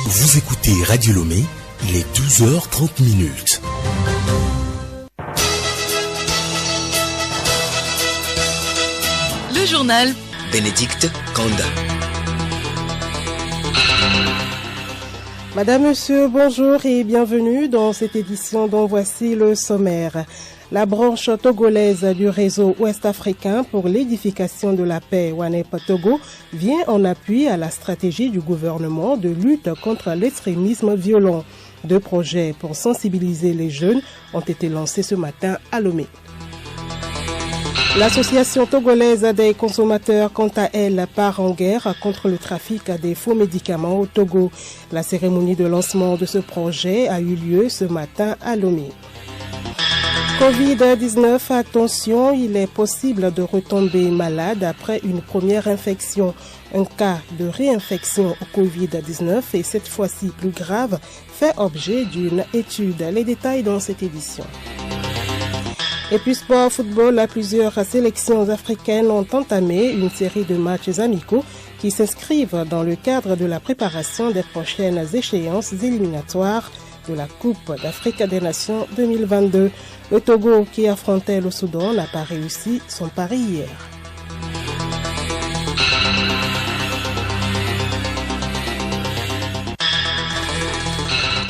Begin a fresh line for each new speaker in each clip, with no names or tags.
Vous écoutez Radio Lomé, il est 12h30.
Le journal
Bénédicte Kanda.
Madame, Monsieur, bonjour et bienvenue dans cette édition dont voici le sommaire. La branche togolaise du réseau ouest-africain pour l'édification de la paix WANEP Togo vient en appui à la stratégie du gouvernement de lutte contre l'extrémisme violent. 2 projets pour sensibiliser les jeunes ont été lancés ce matin à Lomé. L'association togolaise des consommateurs, quant à elle, part en guerre contre le trafic des faux médicaments au Togo. La cérémonie de lancement de ce projet a eu lieu ce matin à Lomé. Covid-19, attention, il est possible de retomber malade après une première infection. Un cas de réinfection au Covid-19 et cette fois-ci plus grave fait objet d'une étude. Les détails dans cette édition. Et puis sport football, plusieurs sélections africaines ont entamé une série de matchs amicaux qui s'inscrivent dans le cadre de la préparation des prochaines échéances éliminatoires de la Coupe d'Afrique des Nations 2022. Le Togo, qui affrontait le Soudan, n'a pas réussi son pari hier.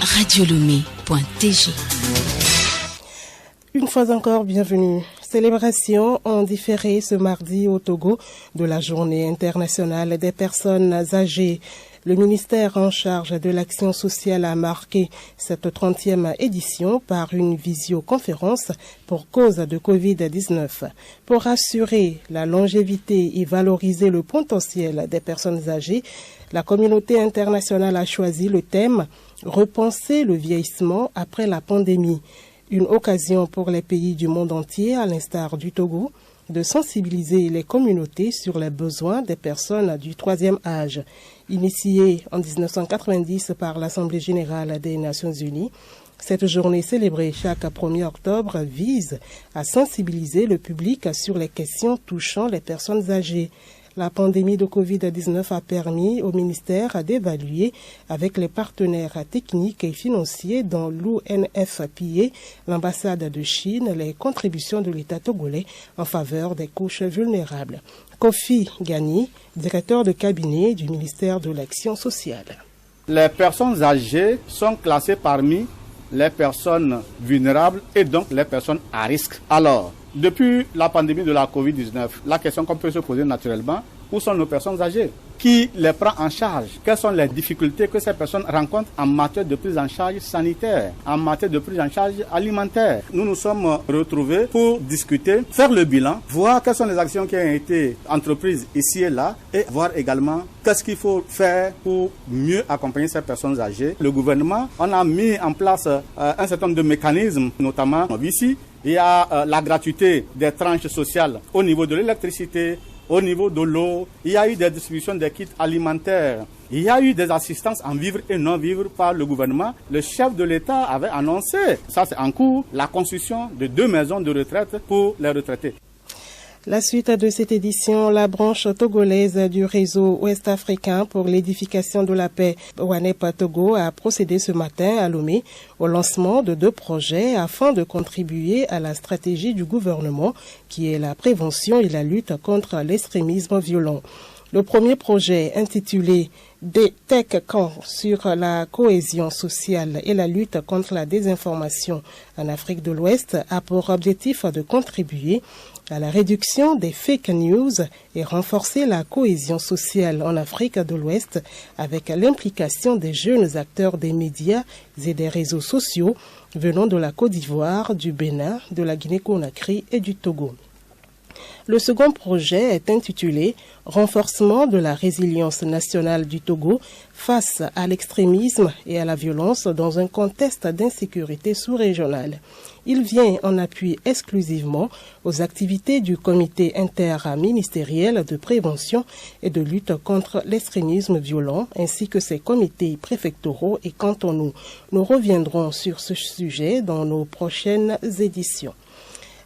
radiolomé.tg.
Une fois encore, bienvenue. Célébration en différé ce mardi au Togo de la Journée internationale des personnes âgées. Le ministère en charge de l'action sociale a marqué cette 30e édition par une visioconférence pour cause de Covid-19. Pour assurer la longévité et valoriser le potentiel des personnes âgées, la communauté internationale a choisi le thème « Repenser le vieillissement après la pandémie ». Une occasion pour les pays du monde entier, à l'instar du Togo, de sensibiliser les communautés sur les besoins des personnes du 3e âge. Initiée en 1990 par l'Assemblée générale des Nations unies, cette journée célébrée chaque 1er octobre vise à sensibiliser le public sur les questions touchant les personnes âgées. La pandémie de Covid-19 a permis au ministère d'évaluer avec les partenaires techniques et financiers dont l'UNFPA, l'ambassade de Chine, les contributions de l'État togolais en faveur des couches vulnérables. Kofi Gani, directeur de cabinet du ministère de l'Action sociale.
Les personnes âgées sont classées parmi les personnes vulnérables et donc les personnes à risque. Alors, depuis la pandémie de la Covid-19, la question qu'on peut se poser naturellement, où sont nos personnes âgées? Qui les prend en charge? Quelles sont les difficultés que ces personnes rencontrent en matière de prise en charge sanitaire, en matière de prise en charge alimentaire? Nous nous sommes retrouvés pour discuter, faire le bilan, voir quelles sont les actions qui ont été entreprises ici et là et voir également qu'est-ce qu'il faut faire pour mieux accompagner ces personnes âgées. Le gouvernement, on a mis en place un certain nombre de mécanismes, notamment ici. Il y a la gratuité des tranches sociales au niveau de l'électricité, au niveau de l'eau. Il y a eu des distributions des kits alimentaires. Il y a eu des assistances en vivre et non vivre par le gouvernement. Le chef de l'État avait annoncé, ça c'est en cours, la construction de 2 maisons de retraite pour les retraités.
La suite de cette édition, la branche togolaise du réseau ouest-africain pour l'édification de la paix WANEP Togo a procédé ce matin à Lomé au lancement de 2 projets afin de contribuer à la stratégie du gouvernement qui est la prévention et la lutte contre l'extrémisme violent. Le premier projet, intitulé des Tech Camps sur la cohésion sociale et la lutte contre la désinformation en Afrique de l'Ouest, a pour objectif de contribuer à la réduction des fake news et renforcer la cohésion sociale en Afrique de l'Ouest avec l'implication des jeunes acteurs des médias et des réseaux sociaux venant de la Côte d'Ivoire, du Bénin, de la Guinée-Conakry et du Togo. Le second projet est intitulé « Renforcement de la résilience nationale du Togo face à l'extrémisme et à la violence dans un contexte d'insécurité sous-régionale ». Il vient en appui exclusivement aux activités du comité interministériel de prévention et de lutte contre l'extrémisme violent ainsi que ses comités préfectoraux et cantonaux. Nous reviendrons sur ce sujet dans nos prochaines éditions.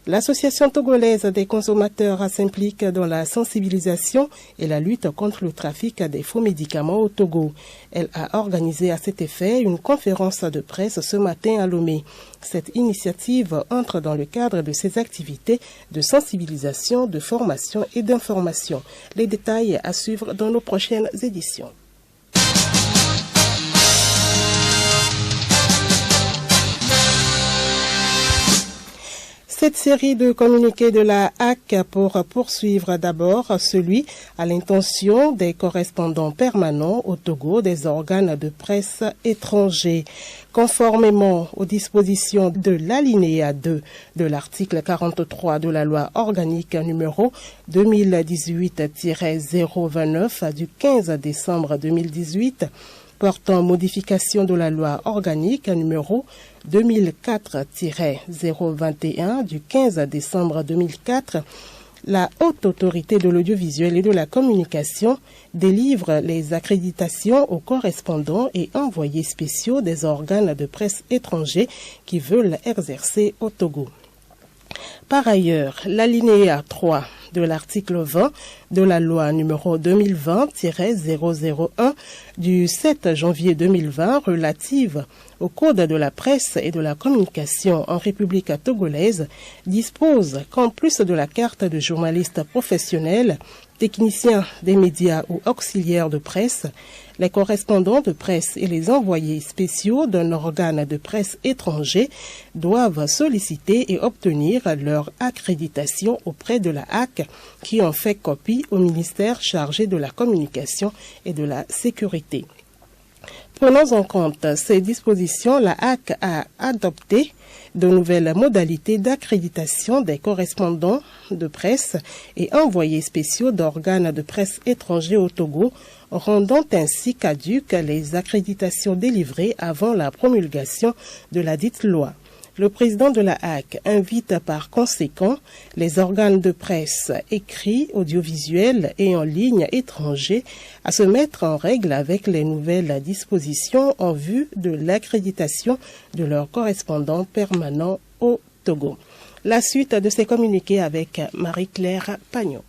L'Association togolaise des consommateurs s'implique dans la sensibilisation et la lutte contre le trafic des faux médicaments au Togo. Elle a organisé à cet effet une conférence de presse ce matin à Lomé. Cette initiative entre dans le cadre de ses activités de sensibilisation, de formation et d'information. Les détails à suivre dans nos prochaines éditions. Cette série de communiqués de la HAC pour poursuivre d'abord celui à l'intention des correspondants permanents au Togo des organes de presse étrangers. Conformément aux dispositions de l'alinéa 2 de l'article 43 de la loi organique numéro 2018-029 du 15 décembre 2018, portant modification de la loi organique numéro 2004-021 du 15 décembre 2004, la Haute Autorité de l'audiovisuel et de la communication délivre les accréditations aux correspondants et envoyés spéciaux des organes de presse étrangers qui veulent exercer au Togo. Par ailleurs, l'alinéa 3 de l'article 20 de la loi numéro 2020-001 du 7 janvier 2020 relative au Code de la presse et de la communication en République togolaise dispose qu'en plus de la carte de journaliste professionnel, technicien des médias ou auxiliaire de presse, les correspondants de presse et les envoyés spéciaux d'un organe de presse étranger doivent solliciter et obtenir leur accréditation auprès de la HAC qui en fait copie au ministère chargé de la communication et de la sécurité. Prenons en compte ces dispositions, la HAC a adopté de nouvelles modalités d'accréditation des correspondants de presse et envoyés spéciaux d'organes de presse étrangers au Togo, rendant ainsi caduques les accréditations délivrées avant la promulgation de la dite loi. Le président de la HAC invite par conséquent les organes de presse écrits, audiovisuels et en ligne étrangers à se mettre en règle avec les nouvelles dispositions en vue de l'accréditation de leurs correspondants permanents au Togo. La suite de ces communiqués avec Marie-Claire Pagnot.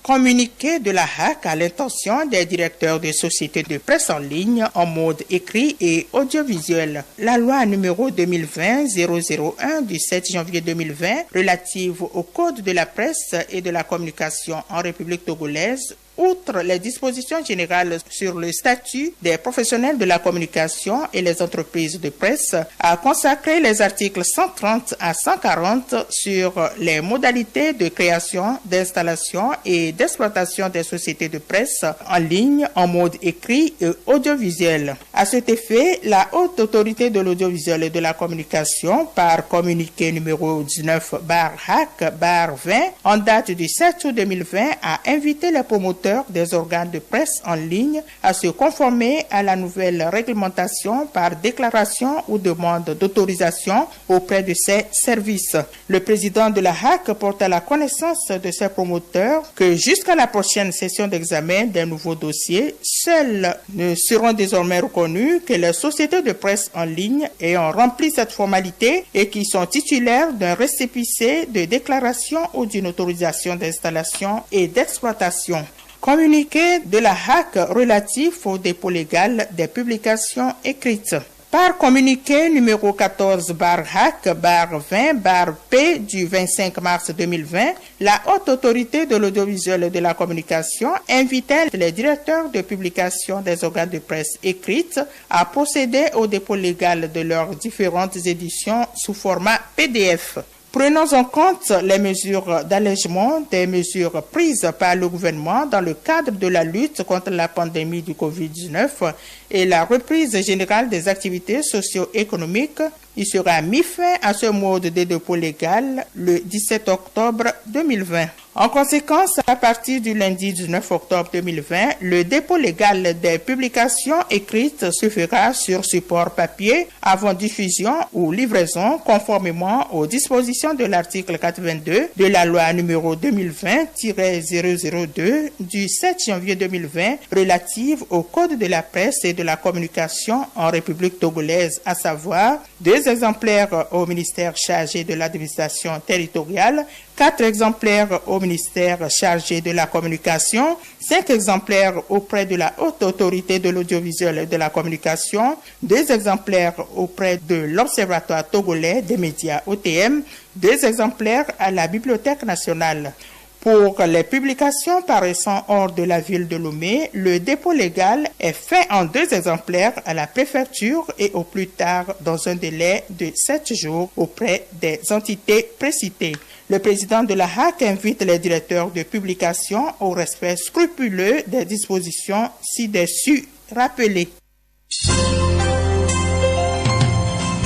Communiqué de la HAC à l'intention des directeurs de sociétés de presse en ligne en mode écrit et audiovisuel. La loi numéro 2020-001 du 7 janvier 2020 relative au Code de la presse et de la communication en République togolaise, outre les dispositions générales sur le statut des professionnels de la communication et les entreprises de presse, a consacré les articles 130 à 140 sur les modalités de création, d'installation et d'exploitation des sociétés de presse en ligne en mode écrit et audiovisuel. À cet effet, la Haute Autorité de l'audiovisuel et de la communication, par communiqué numéro 19/HAC/20 en date du 7 août 2020, a invité les promoteurs des organes de presse en ligne à se conformer à la nouvelle réglementation par déclaration ou demande d'autorisation auprès de ces services. Le président de la HAC porte à la connaissance de ces promoteurs que jusqu'à la prochaine session d'examen d'un nouveau dossier, seuls ne seront désormais reconnus que les sociétés de presse en ligne ayant rempli cette formalité et qui sont titulaires d'un récépissé de déclaration ou d'une autorisation d'installation et d'exploitation. Communiqué de la HAC relatif au dépôt légal des publications écrites. Par communiqué numéro 14/HAC/20/P du 25 mars 2020, la Haute Autorité de l'audiovisuel et de la communication invitait les directeurs de publication des organes de presse écrites à procéder au dépôt légal de leurs différentes éditions sous format PDF. Prenons en compte les mesures d'allègement des mesures prises par le gouvernement dans le cadre de la lutte contre la pandémie du Covid-19 et la reprise générale des activités socio-économiques. Il sera mis fin à ce mode de dépôt légal le 17 octobre 2020. En conséquence, à partir du lundi 19 octobre 2020, le dépôt légal des publications écrites se fera sur support papier avant diffusion ou livraison conformément aux dispositions de l'article 82 de la loi numéro 2020-002 du 7 janvier 2020 relative au Code de la presse et de la communication en République togolaise, à savoir 2 2 exemplaires au ministère chargé de l'administration territoriale, 4 exemplaires au ministère chargé de la communication, 5 exemplaires auprès de la Haute Autorité de l'Audiovisuel et de la Communication, 2 exemplaires auprès de l'Observatoire togolais des médias OTM, 2 exemplaires à la Bibliothèque nationale. Pour les publications paraissant hors de la ville de Lomé, le dépôt légal est fait en 2 exemplaires à la préfecture et au plus tard dans un délai de 7 jours auprès des entités précitées. Le président de la HAC invite les directeurs de publication au respect scrupuleux des dispositions ci-dessus rappelées.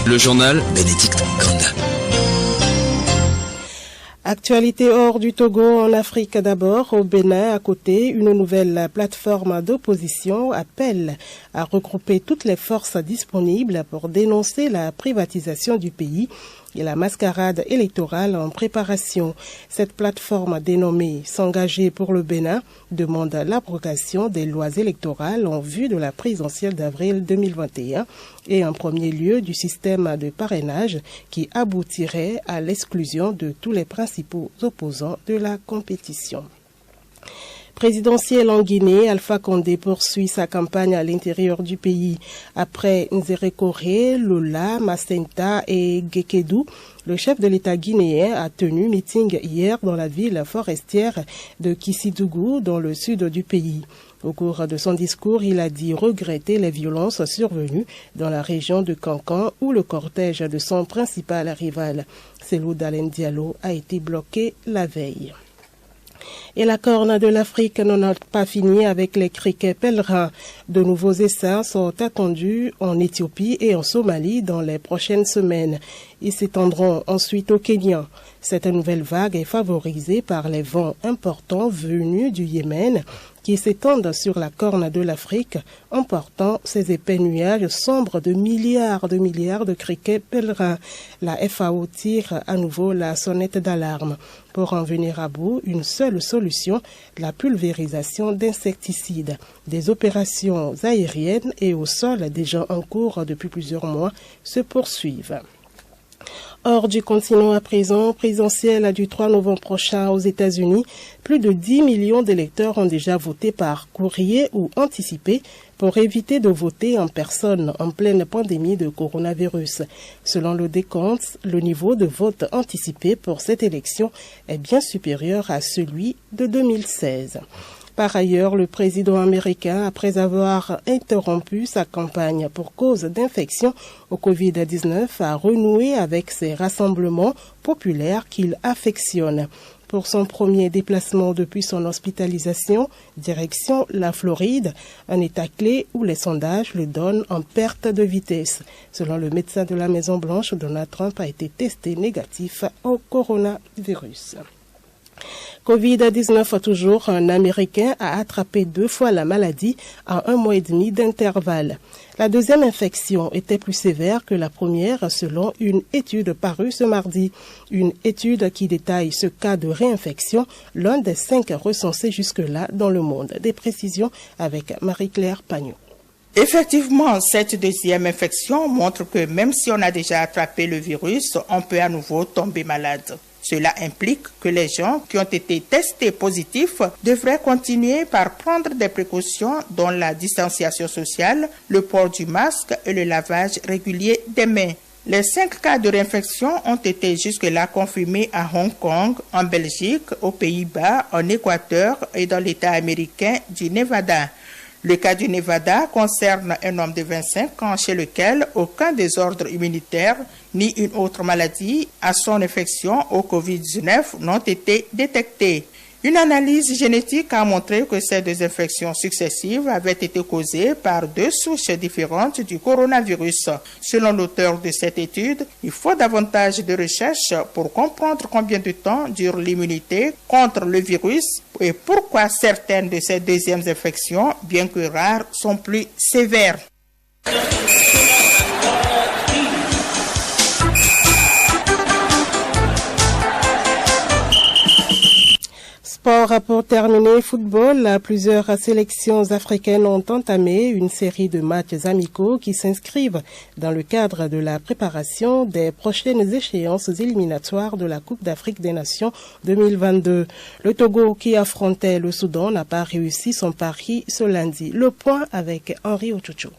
Le journal Bénédicte Kanda.
Actualité hors du Togo, en Afrique d'abord, au Bénin à côté, une nouvelle plateforme d'opposition appelle à regrouper toutes les forces disponibles pour dénoncer la privatisation du pays et la mascarade électorale en préparation. Cette plateforme dénommée S'engager pour le Bénin demande l'abrogation des lois électorales en vue de la présidentielle d'avril 2021 et en premier lieu du système de parrainage qui aboutirait à l'exclusion de tous les principaux opposants de la compétition. Présidentielle en Guinée, Alpha Condé poursuit sa campagne à l'intérieur du pays. Après Nzérékoré, Lola, Macenta et Gekedou, le chef de l'État guinéen a tenu meeting hier dans la ville forestière de Kissidougou, dans le sud du pays. Au cours de son discours, il a dit regretter les violences survenues dans la région de Kankan où le cortège de son principal rival, Cellou Dalein Diallo, a été bloqué la veille. Et la Corne de l'Afrique n'en a pas fini avec les criquets pèlerins. De nouveaux essaims sont attendus en Éthiopie et en Somalie dans les prochaines semaines. Ils s'étendront ensuite au Kenya. Cette nouvelle vague est favorisée par les vents importants venus du Yémen qui s'étendent sur la Corne de l'Afrique, emportant ces épais nuages sombres de milliards de criquets pèlerins. La FAO tire à nouveau la sonnette d'alarme. Pour en venir à bout, une seule solution, la pulvérisation d'insecticides. Des opérations aériennes et au sol déjà en cours depuis plusieurs mois se poursuivent. Hors du continent à présent, présidentielle du 3 novembre prochain aux États-Unis, plus de 10 millions d'électeurs ont déjà voté par courrier ou anticipé pour éviter de voter en personne en pleine pandémie de coronavirus. Selon le décompte, le niveau de vote anticipé pour cette élection est bien supérieur à celui de 2016. Par ailleurs, le président américain, après avoir interrompu sa campagne pour cause d'infection au Covid-19, a renoué avec ses rassemblements populaires qu'il affectionne. Pour son premier déplacement depuis son hospitalisation, direction la Floride, un état clé où les sondages le donnent en perte de vitesse. Selon le médecin de la Maison-Blanche, Donald Trump a été testé négatif au coronavirus. Covid-19 toujours, un Américain a attrapé 2 fois la maladie à 1 mois et demi d'intervalle. La deuxième infection était plus sévère que la première selon une étude parue ce mardi. Une étude qui détaille ce cas de réinfection, l'un des 5 recensés jusque-là dans le monde. Des précisions avec Marie-Claire Pagnot.
Effectivement, cette deuxième infection montre que même si on a déjà attrapé le virus, on peut à nouveau tomber malade. Cela implique que les gens qui ont été testés positifs devraient continuer par prendre des précautions dont la distanciation sociale, le port du masque et le lavage régulier des mains. Les 5 cas de réinfection ont été jusque-là confirmés à Hong Kong, en Belgique, aux Pays-Bas, en Équateur et dans l'État américain du Nevada. Le cas du Nevada concerne un homme de 25 ans chez lequel aucun désordre immunitaire ni une autre maladie à son infection au Covid-19 n'ont été détectés. Une analyse génétique a montré que ces 2 infections successives avaient été causées par 2 souches différentes du coronavirus. Selon l'auteur de cette étude, il faut davantage de recherches pour comprendre combien de temps dure l'immunité contre le virus et pourquoi certaines de ces deuxièmes infections, bien que rares, sont plus sévères.
Sport pour terminer, football. Plusieurs sélections africaines ont entamé une série de matchs amicaux qui s'inscrivent dans le cadre de la préparation des prochaines échéances éliminatoires de la Coupe d'Afrique des Nations 2022. Le Togo qui affrontait le Soudan n'a pas réussi son pari ce lundi. Le point avec Henri Ochocho.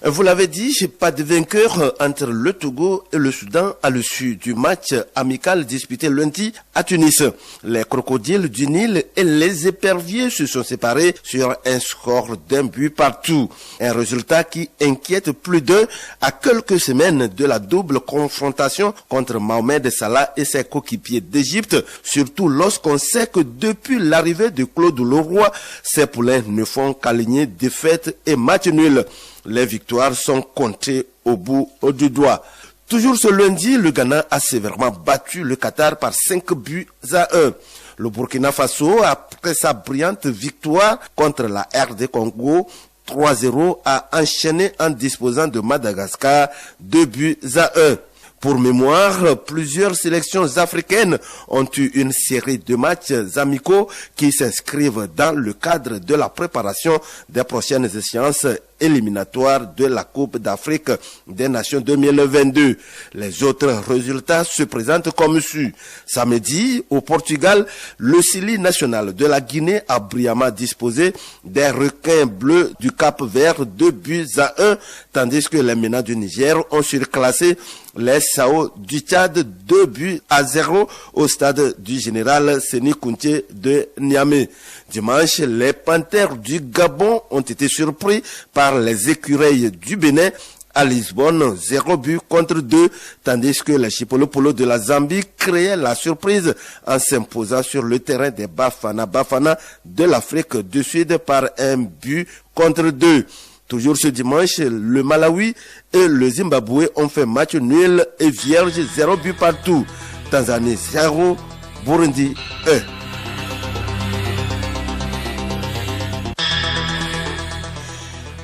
Vous l'avez dit, pas de vainqueur entre le Togo et le Soudan à l'issue du match amical disputé lundi à Tunis. Les crocodiles du Nil et les éperviers se sont séparés sur un score d'un but partout. Un résultat qui inquiète plus d'un à quelques semaines de la double confrontation contre Mohamed Salah et ses coéquipiers d'Égypte, surtout lorsqu'on sait que depuis l'arrivée de Claude Leroy, ces poulains ne font qu'aligner défaites et matchs nuls. Les victoires sont comptées au bout du doigt. Toujours ce lundi, le Ghana a sévèrement battu le Qatar par 5 buts à 1. Le Burkina Faso, après sa brillante victoire contre la RD Congo, 3-0, a enchaîné en disposant de Madagascar 2 buts à 1. Pour mémoire, plusieurs sélections africaines ont eu une série de matchs amicaux qui s'inscrivent dans le cadre de la préparation des prochaines échéances éliminatoires de la Coupe d'Afrique des Nations 2022. Les autres résultats se présentent comme suit. Samedi, au Portugal, le Sili national de la Guinée a brillamment disposé des requins bleus du Cap-Vert 2 buts à 1, tandis que les MENA du Niger ont surclassé les Sao du Tchad 2 buts à 0 au stade du général Séni Kounté de Niamey. Dimanche, les Panthères du Gabon ont été surpris par les écureuils du Bénin à Lisbonne, 0 but contre 2, tandis que les Chipolopolo de la Zambie créaient la surprise en s'imposant sur le terrain des Bafana de l'Afrique du Sud par 1 but contre 2. Toujours ce dimanche, le Malawi et le Zimbabwe ont fait match nul et vierge, 0 but partout. Tanzanie 0, Burundi 1.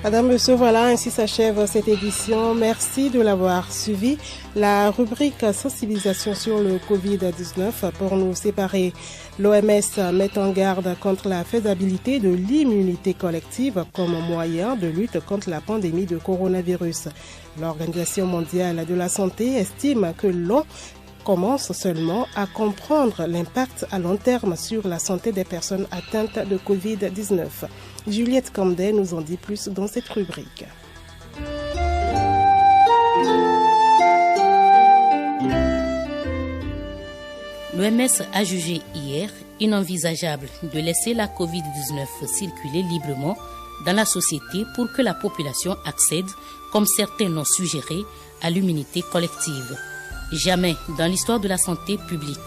Madame, Monsieur, voilà, ainsi s'achève cette édition. Merci de l'avoir suivi. La rubrique sensibilisation sur le Covid-19 pour nous séparer. L'OMS met en garde contre la faisabilité de l'immunité collective comme moyen de lutte contre la pandémie de coronavirus. L'Organisation mondiale de la santé estime que l'on commence seulement à comprendre l'impact à long terme sur la santé des personnes atteintes de Covid-19. Juliette Camdet nous en dit plus dans cette rubrique.
L'OMS a jugé hier inenvisageable de laisser la Covid-19 circuler librement dans la société pour que la population accède, comme certains l'ont suggéré, à l'immunité collective. Jamais dans l'histoire de la santé publique,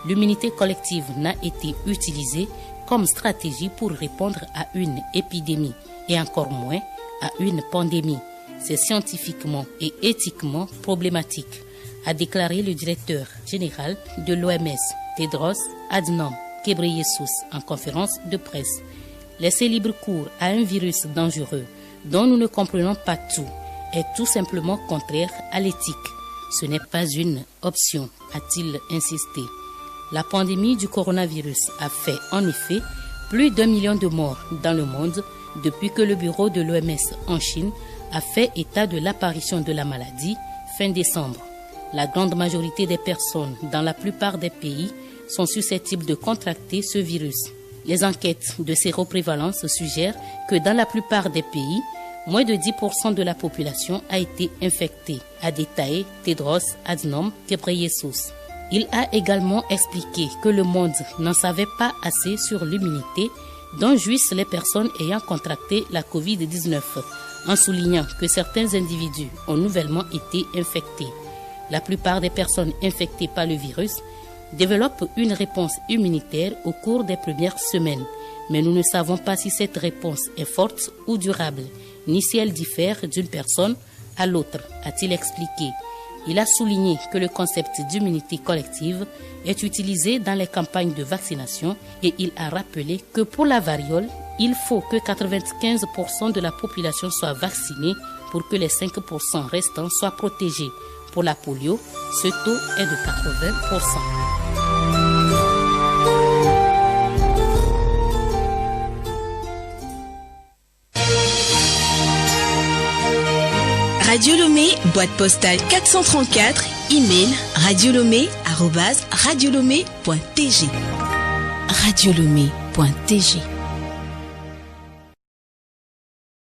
l'immunité collective n'a été utilisée comme stratégie pour répondre à une épidémie et encore moins à une pandémie. C'est scientifiquement et éthiquement problématique, a déclaré le directeur général de l'OMS, Tedros Adhanom Ghebreyesus, en conférence de presse. Laisser libre cours à un virus dangereux dont nous ne comprenons pas tout est tout simplement contraire à l'éthique. Ce n'est pas une option, a-t-il insisté. La pandémie du coronavirus a fait en effet plus d'1 million de morts dans le monde depuis que le bureau de l'OMS en Chine a fait état de l'apparition de la maladie fin décembre. La grande majorité des personnes dans la plupart des pays sont susceptibles de contracter ce virus. Les enquêtes de séroprévalence suggèrent que dans la plupart des pays, moins de 10% de la population a été infectée, a détaillé Tedros Adhanom Ghebreyesus. Il a également expliqué que le monde n'en savait pas assez sur l'immunité dont jouissent les personnes ayant contracté la Covid-19, en soulignant que certains individus ont nouvellement été infectés. La plupart des personnes infectées par le virus développent une réponse immunitaire au cours des premières semaines, mais nous ne savons pas si cette réponse est forte ou durable, ni si elle diffère d'une personne à l'autre, a-t-il expliqué. Il a souligné que le concept d'immunité collective est utilisé dans les campagnes de vaccination et il a rappelé que pour la variole, il faut que 95% de la population soit vaccinée pour que les 5% restants soient protégés. Pour la polio, ce taux est de 80%.
Radio Lomé, boîte postale 434, email radiolomé@radiolomé.tg. radiolomé.tg